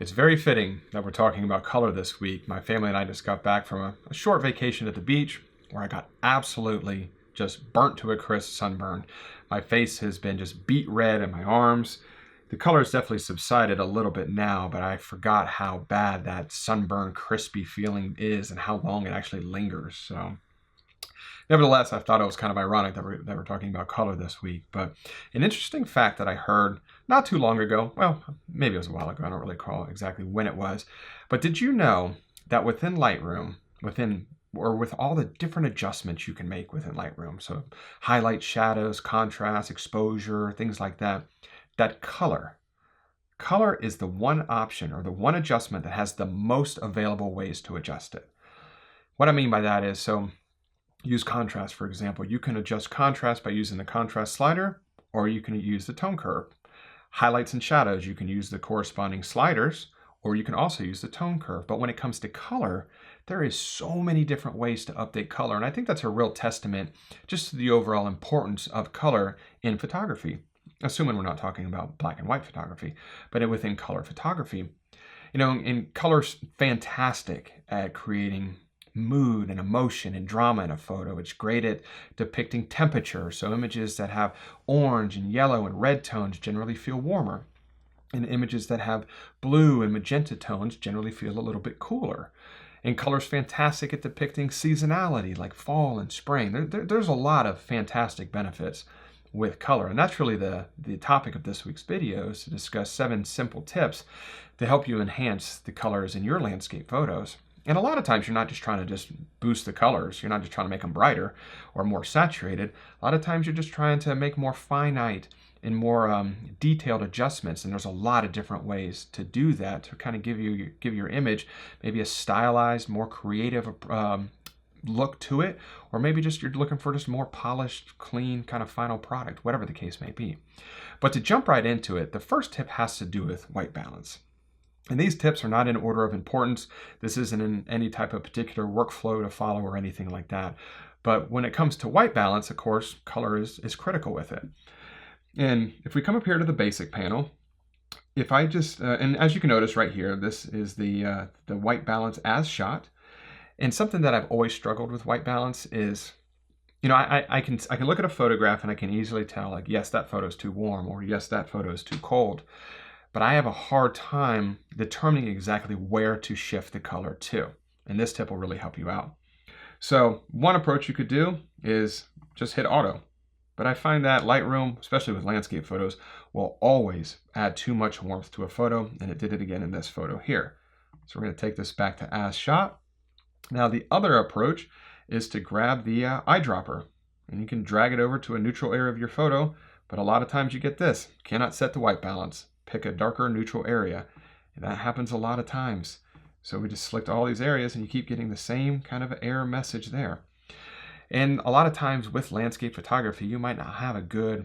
It's very fitting that we're talking about color this week. My family and I just got back from a short vacation at the beach where I got absolutely just burnt to a crisp sunburn. My face has been just beet red and my arms. The color has definitely subsided a little bit now, but I forgot how bad that sunburn crispy feeling is and how long it actually lingers. So nevertheless, I thought it was kind of ironic that we're talking about color this week. But an interesting fact that I heard not too long ago, well, maybe it was a while ago, I don't really recall exactly when it was, but did you know that within Lightroom, with all the different adjustments you can make within Lightroom, so highlight, shadows, contrast, exposure, things like that, that color is the one option or the one adjustment that has the most available ways to adjust it. What I mean by that is, so use contrast, for example. You can adjust contrast by using the contrast slider, or you can use the tone curve. Highlights and shadows, you can use the corresponding sliders, or you can also use the tone curve. But when it comes to color, there is so many different ways to update color. And I think that's a real testament just to the overall importance of color in photography, assuming we're not talking about black and white photography, but within color photography. You know, and color's fantastic at creating mood and emotion and drama in a photo. It's great at depicting temperature. So images that have orange and yellow and red tones generally feel warmer. And images that have blue and magenta tones generally feel a little bit cooler. And color's fantastic at depicting seasonality, like fall and spring. There's a lot of fantastic benefits with color. And that's really the topic of this week's video, is to discuss 7 simple tips to help you enhance the colors in your landscape photos. And a lot of times you're not just trying to just boost the colors. You're not just trying to make them brighter or more saturated. A lot of times you're just trying to make more finite and more detailed adjustments. And there's a lot of different ways to do that to kind of give your image maybe a stylized, more creative look to it, or maybe just you're looking for just more polished, clean kind of final product, whatever the case may be. But to jump right into it, the first tip has to do with white balance. And these tips are not in order of importance. This isn't in any type of particular workflow to follow or anything like that. But when it comes to white balance, of course, color is critical with it. And if we come up here to the basic panel, if I just, and as you can notice right here, this is the white balance as shot. And something that I've always struggled with white balance is, you know, I can look at a photograph and I can easily tell, like, yes, that photo is too warm, or yes, that photo is too cold. But I have a hard time determining exactly where to shift the color to. And this tip will really help you out. So one approach you could do is just hit auto. But I find that Lightroom, especially with landscape photos, will always add too much warmth to a photo. And it did it again in this photo here. So we're going to take this back to as shot. Now the other approach is to grab the eyedropper. And you can drag it over to a neutral area of your photo. But a lot of times you get this. Cannot set the white balance. Pick a darker neutral area. And that happens a lot of times. So we just select all these areas and you keep getting the same kind of error message there. And a lot of times with landscape photography, you might not have a good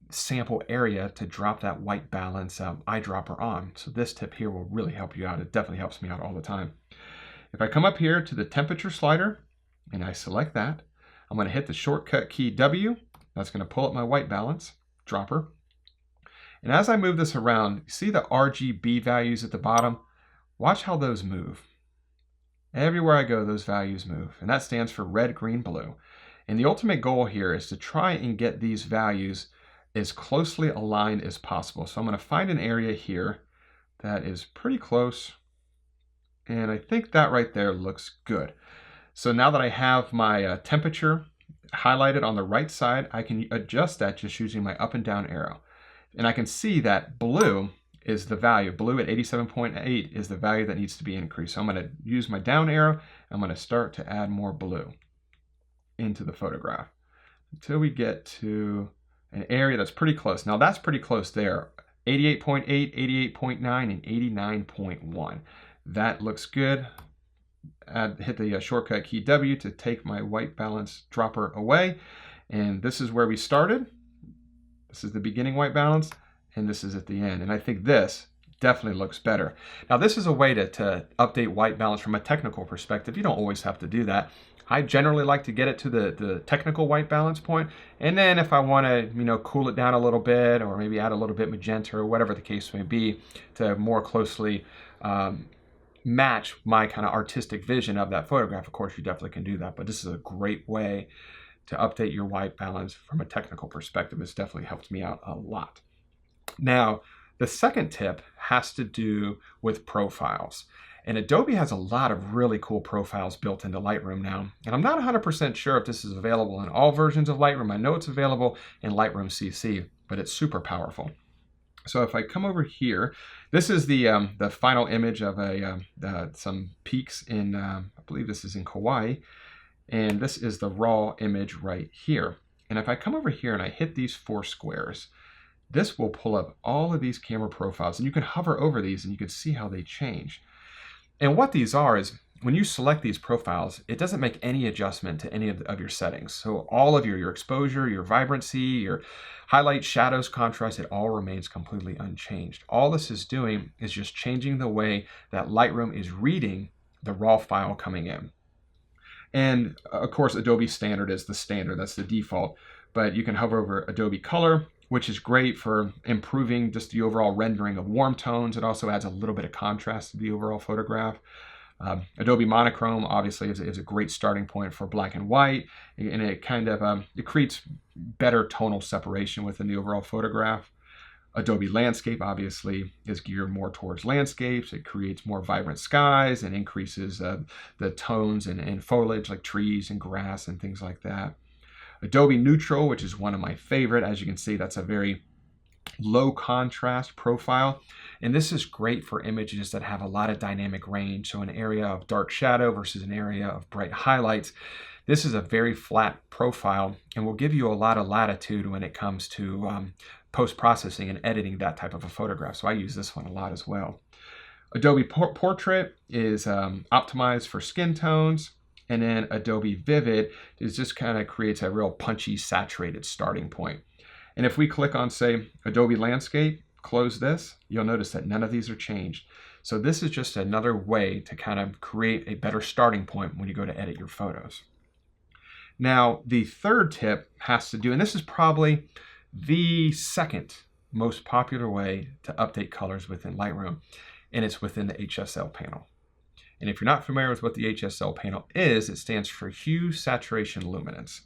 sample area to drop that white balance eyedropper on. So this tip here will really help you out. It definitely helps me out all the time. If I come up here to the temperature slider and I select that, I'm going to hit the shortcut key W. That's going to pull up my white balance dropper. And as I move this around, you see the RGB values at the bottom? Watch how those move. Everywhere I go, those values move. And that stands for red, green, blue. And the ultimate goal here is to try and get these values as closely aligned as possible. So I'm going to find an area here that is pretty close. And I think that right there looks good. So now that I have my temperature highlighted on the right side, I can adjust that just using my up and down arrow. And I can see that blue is the value. Blue at 87.8 is the value that needs to be increased. So I'm going to use my down arrow. I'm going to start to add more blue into the photograph until we get to an area that's pretty close. Now that's pretty close there. 88.8, 88.9, and 89.1. That looks good. Hit the shortcut key W to take my white balance dropper away. And this is where we started. This is the beginning white balance, and this is at the end. And I think this definitely looks better. Now, this is a way to update white balance from a technical perspective. You don't always have to do that. I generally like to get it to the technical white balance point, and then if I want to, you know, cool it down a little bit, or maybe add a little bit magenta or whatever the case may be, to more closely match my kind of artistic vision of that photograph, of course you definitely can do that. But this is a great way to update your white balance from a technical perspective. It's definitely helped me out a lot. Now, the second tip has to do with profiles. And Adobe has a lot of really cool profiles built into Lightroom now. And I'm not 100% sure if this is available in all versions of Lightroom. I know it's available in Lightroom CC, but it's super powerful. So if I come over here, this is the final image of some peaks in, I believe this is in Kauai. And this is the raw image right here. And if I come over here and I hit these 4 squares, this will pull up all of these camera profiles, and you can hover over these and you can see how they change. And what these are is, when you select these profiles, it doesn't make any adjustment to any of your settings. So all of your exposure, your vibrancy, your highlights, shadows, contrast, it all remains completely unchanged. All this is doing is just changing the way that Lightroom is reading the raw file coming in. And of course, Adobe Standard is the standard, that's the default, but you can hover over Adobe Color, which is great for improving just the overall rendering of warm tones. It also adds a little bit of contrast to the overall photograph. Adobe Monochrome obviously is a great starting point for black and white, and it kind of it creates better tonal separation within the overall photograph. Adobe Landscape obviously is geared more towards landscapes. It creates more vibrant skies and increases the tones and foliage like trees and grass and things like that. Adobe Neutral, which is one of my favorite. As you can see, that's a very low contrast profile. And this is great for images that have a lot of dynamic range. So an area of dark shadow versus an area of bright highlights. This is a very flat profile and will give you a lot of latitude when it comes to post-processing and editing that type of a photograph. So I use this one a lot as well. Adobe Portrait is optimized for skin tones. And then Adobe Vivid is just kind of creates a real punchy, saturated starting point. And if we click on, say, Adobe Landscape, close this, you'll notice that none of these are changed. So this is just another way to kind of create a better starting point when you go to edit your photos. Now, the third tip has to do, and this is probably the second most popular way to update colors within Lightroom, and it's within the HSL panel. And if you're not familiar with what the HSL panel is, it stands for Hue, Saturation, Luminance.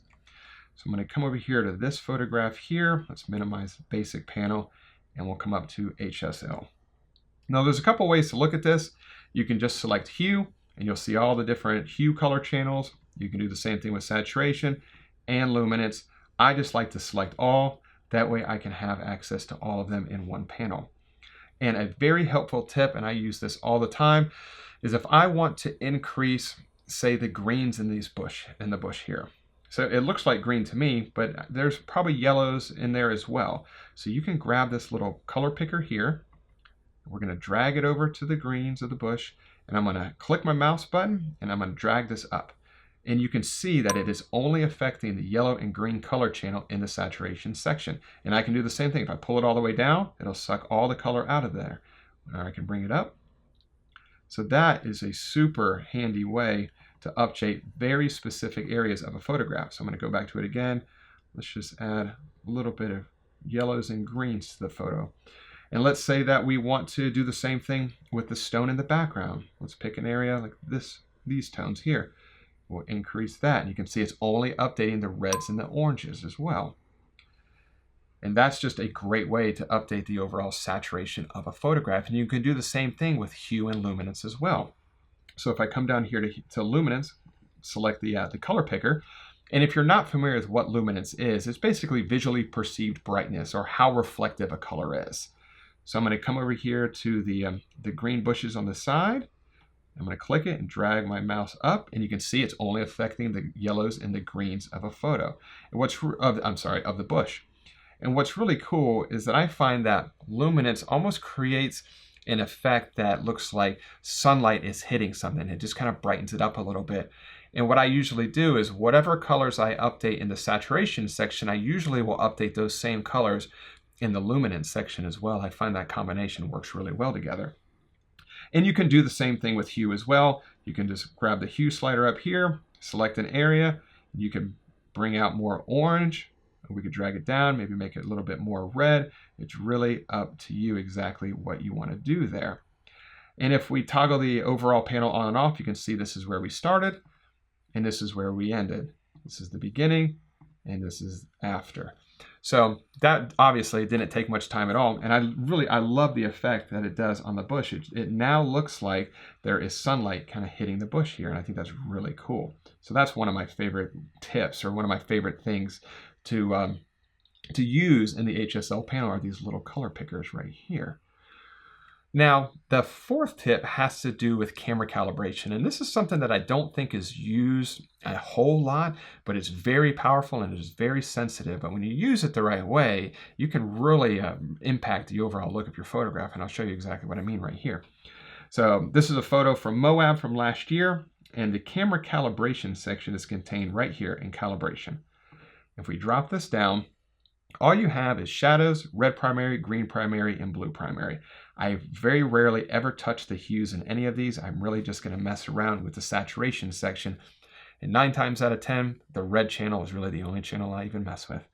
So I'm going to come over here to this photograph here. Let's minimize the basic panel, and we'll come up to HSL. Now there's a couple ways to look at this. You can just select Hue, and you'll see all the different hue color channels. You can do the same thing with Saturation and Luminance. I just like to select all. That way I can have access to all of them in one panel. And a very helpful tip, and I use this all the time, is if I want to increase, say, the greens in the bush here. So it looks like green to me, but there's probably yellows in there as well. So you can grab this little color picker here. We're going to drag it over to the greens of the bush, and I'm going to click my mouse button, and I'm going to drag this up. And you can see that it is only affecting the yellow and green color channel in the saturation section. And I can do the same thing. If I pull it all the way down, it'll suck all the color out of there. Now I can bring it up. So that is a super handy way to update very specific areas of a photograph. So I'm going to go back to it again. Let's just add a little bit of yellows and greens to the photo. And let's say that we want to do the same thing with the stone in the background. Let's pick an area like these tones here. We'll increase that. And you can see it's only updating the reds and the oranges as well. And that's just a great way to update the overall saturation of a photograph. And you can do the same thing with hue and luminance as well. So if I come down here to luminance, select the color picker. And if you're not familiar with what luminance is, it's basically visually perceived brightness, or how reflective a color is. So I'm going to come over here to the green bushes on the side. I'm going to click it and drag my mouse up, and you can see it's only affecting the yellows and the greens of a photo. And of the bush. And what's really cool is that I find that luminance almost creates an effect that looks like sunlight is hitting something. It just kind of brightens it up a little bit. And what I usually do is whatever colors I update in the saturation section, I usually will update those same colors in the luminance section as well. I find that combination works really well together. And you can do the same thing with hue as well. You can just grab the hue slider up here, select an area. You can bring out more orange. We could drag it down, maybe make it a little bit more red. It's really up to you exactly what you want to do there. And if we toggle the overall panel on and off, you can see this is where we started and this is where we ended. This is the beginning and this is after. So that obviously didn't take much time at all. And I love the effect that it does on the bush. It now looks like there is sunlight kind of hitting the bush here. And I think that's really cool. So that's one of my favorite tips, or one of my favorite things to use in the HSL panel are these little color pickers right here. Now, the fourth tip has to do with camera calibration, and this is something that I don't think is used a whole lot, but it's very powerful and it is very sensitive. But when you use it the right way, you can really impact the overall look of your photograph, and I'll show you exactly what I mean right here. So this is a photo from Moab from last year, and the camera calibration section is contained right here in calibration. If we drop this down, all you have is shadows, red primary, green primary, and blue primary. I very rarely ever touch the hues in any of these. I'm really just going to mess around with the saturation section. And 9 times out of 10, the red channel is really the only channel I even mess with.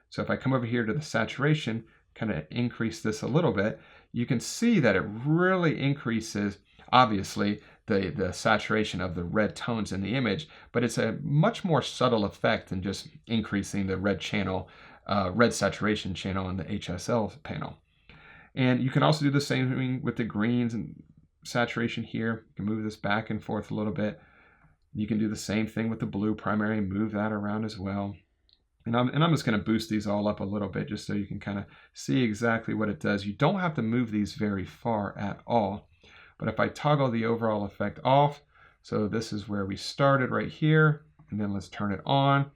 So if I come over here to the saturation, kind of increase this a little bit, you can see that it really increases, obviously, the saturation of the red tones in the image, but it's a much more subtle effect than just increasing the red channel, red saturation channel in the HSL panel. And you can also do the same thing with the greens and saturation here. You can move this back and forth a little bit. You can do the same thing with the blue primary and move that around as well. And I'm just going to boost these all up a little bit just so you can kind of see exactly what it does. You don't have to move these very far at all. But if I toggle the overall effect off, so this is where we started right here, and then let's turn it on.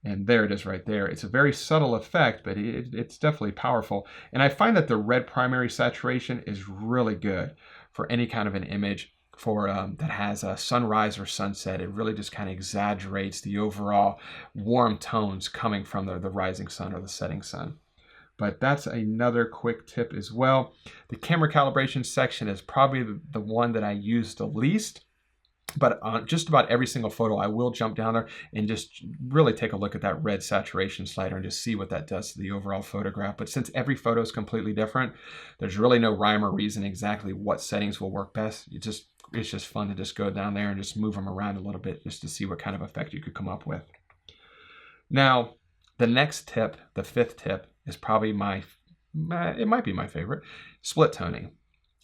And there it is right there. It's a very subtle effect, but it's definitely powerful. And I find that the red primary saturation is really good for any kind of an image for that has a sunrise or sunset. It really just kind of exaggerates the overall warm tones coming from the rising sun or the setting sun. But that's another quick tip as well. The camera calibration section is probably the one that I use the least. But on just about every single photo, I will jump down there and just really take a look at that red saturation slider and just see what that does to the overall photograph. But since every photo is completely different, there's really no rhyme or reason exactly what settings will work best. It's just fun to just go down there and just move them around a little bit just to see what kind of effect you could come up with. Now, the next tip, the fifth tip, is probably it might be my favorite, split toning.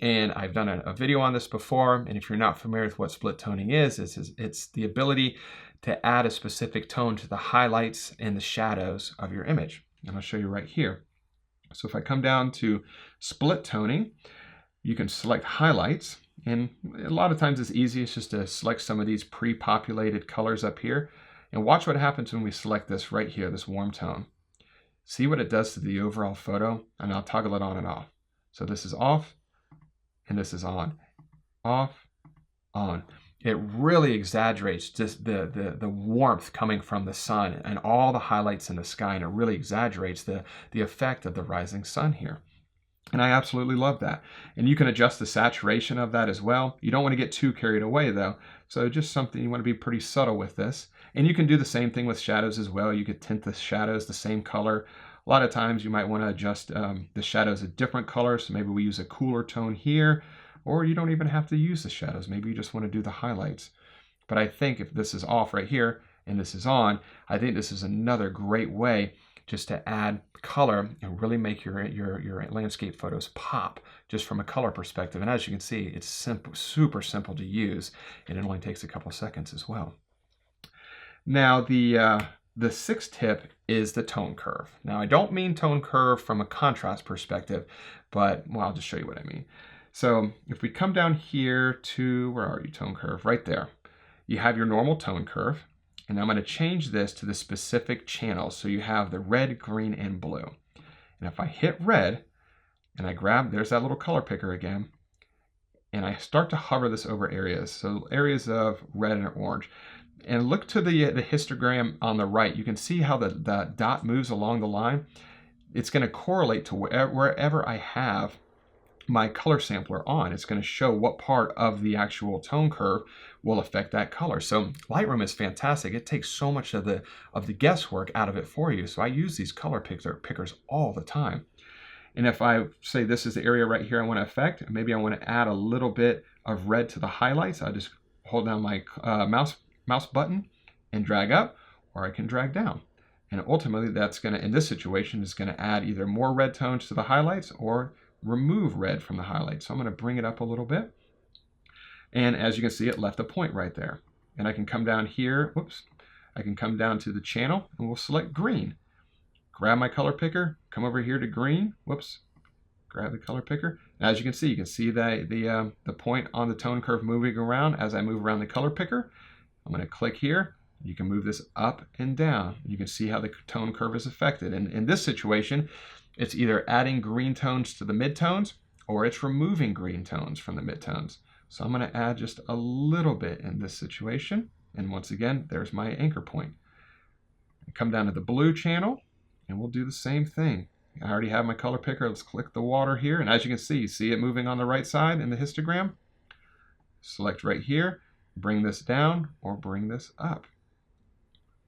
And I've done a video on this before, and if you're not familiar with what split toning is, it's the ability to add a specific tone to the highlights and the shadows of your image. And I'll show you right here. So if I come down to split toning, you can select highlights, and a lot of times it's easy. It's just to select some of these pre-populated colors up here, and watch what happens when we select this right here, this warm tone. See what it does to the overall photo, and I'll toggle it on and off. So this is off, and this is on, off, on. It really exaggerates just the warmth coming from the sun and all the highlights in the sky, and it really exaggerates the effect of the rising sun here. And I absolutely love that. And you can adjust the saturation of that as well. You don't want to get too carried away though. So just something, you want to be pretty subtle with this. And you can do the same thing with shadows as well. You could tint the shadows the same color. A lot of times you might want to adjust the shadows a different color. So maybe we use a cooler tone here, or you don't even have to use the shadows. Maybe you just want to do the highlights. But I think if this is off right here and this is on, I think this is another great way just to add color and really make your landscape photos pop just from a color perspective. And as you can see, it's simple, super simple to use, and it only takes a couple seconds as well. Now the sixth tip is the tone curve. Now I don't mean tone curve from a contrast perspective, but well, I'll just show you what I mean. So if we come down here to, where are you, tone curve? Right there. You have your normal tone curve. And I'm going to change this to the specific channel. So you have the red, green, and blue. And if I hit red, and I grab, there's that little color picker again, and I start to hover this over areas. So areas of red and orange. And look to the histogram on the right. You can see how the dot moves along the line. It's going to correlate to wherever I have my color sampler on. It's going to show what part of the actual tone curve will affect that color. So Lightroom is fantastic. It takes so much of the guesswork out of it for you. So I use these color pickers all the time. And if I say this is the area right here I want to affect, maybe I want to add a little bit of red to the highlights, I just hold down my mouse button and drag up, or I can drag down. And ultimately that's going to, in this situation, is going to add either more red tones to the highlights or remove red from the highlights. So I'm going to bring it up a little bit. And as you can see, it left a point right there. And I can come down here, whoops, I can come down to the channel and we'll select green. Grab my color picker, come over here to green, whoops, grab the color picker. And as you can see the point on the tone curve moving around as I move around the color picker. I'm going to click here. You can move this up and down. You can see how the tone curve is affected. And in this situation, it's either adding green tones to the midtones or it's removing green tones from the midtones. So I'm going to add just a little bit in this situation. And once again, there's my anchor point. Come down to the blue channel and we'll do the same thing. I already have my color picker. Let's click the water here. And as you can see it moving on the right side in the histogram. Select right here, bring this down or bring this up.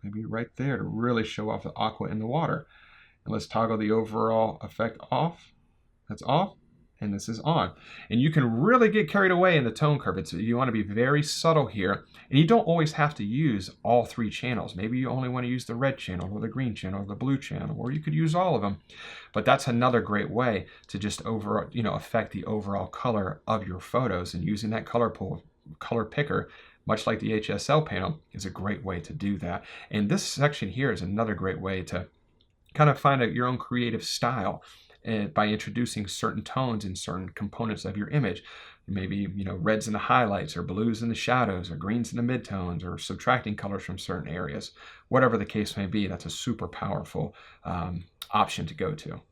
Maybe right there to really show off the aqua in the water. And let's toggle the overall effect off. That's off, and this is on. And you can really get carried away in the tone curve. You want to be very subtle here. And you don't always have to use all three channels. Maybe you only want to use the red channel or the green channel or the blue channel, or you could use all of them. But that's another great way to just affect the overall color of your photos. And using that color picker, much like the HSL panel, is a great way to do that. And this section here is another great way to kind of find out your own creative style by introducing certain tones in certain components of your image. Maybe, reds in the highlights or blues in the shadows or greens in the midtones or subtracting colors from certain areas. Whatever the case may be, that's a super powerful option to go to.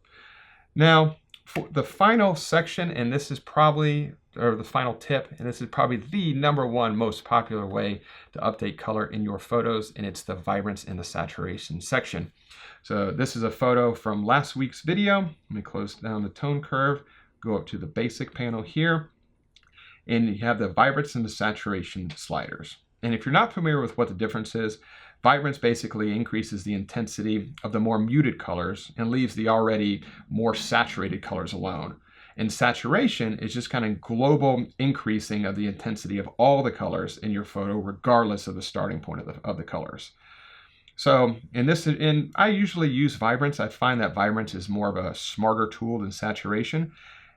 Now, for the final section, and this is probably, or the final tip, and this is probably the #1 most popular way to update color in your photos, and it's the vibrance and the saturation section. So this is a photo from last week's video. Let me close down the tone curve, go up to the basic panel here, and you have the vibrance and the saturation sliders. And if you're not familiar with what the difference is, vibrance basically increases the intensity of the more muted colors and leaves the already more saturated colors alone. And saturation is just kind of global increasing of the intensity of all the colors in your photo, regardless of the starting point of the colors. So I usually use vibrance. I find that vibrance is more of a smarter tool than saturation.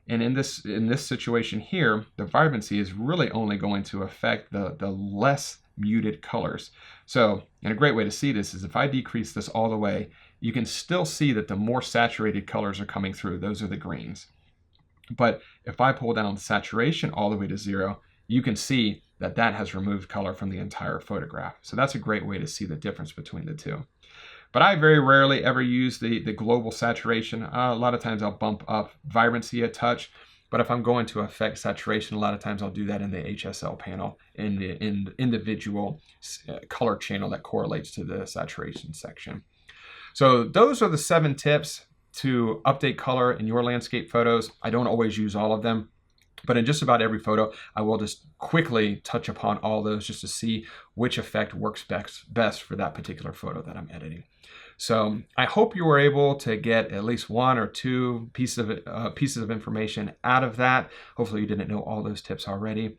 And in this situation here, the vibrancy is really only going to affect the less muted colors. So, and a great way to see this is if I decrease this all the way, you can still see that the more saturated colors are coming through. Those are the greens. But if I pull down the saturation all the way to 0, you can see that has removed color from the entire photograph. So that's a great way to see the difference between the two. But I very rarely ever use the global saturation. A lot of times I'll bump up vibrancy a touch. But if I'm going to affect saturation, a lot of times I'll do that in the HSL panel, in the individual color channel that correlates to the saturation section. So those are the 7 tips to update color in your landscape photos. I don't always use all of them, but in just about every photo, I will just quickly touch upon all those just to see which effect works best for that particular photo that I'm editing. So I hope you were able to get at least 1 or 2 pieces of information out of that. Hopefully you didn't know all those tips already.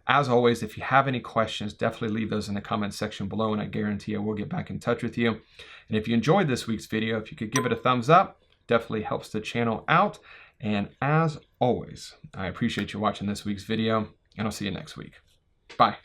As always, if you have any questions, definitely leave those in the comments section below, and I guarantee I will get back in touch with you. And if you enjoyed this week's video, if you could give it a thumbs up, definitely helps the channel out. And as always, I appreciate you watching this week's video, and I'll see you next week. Bye.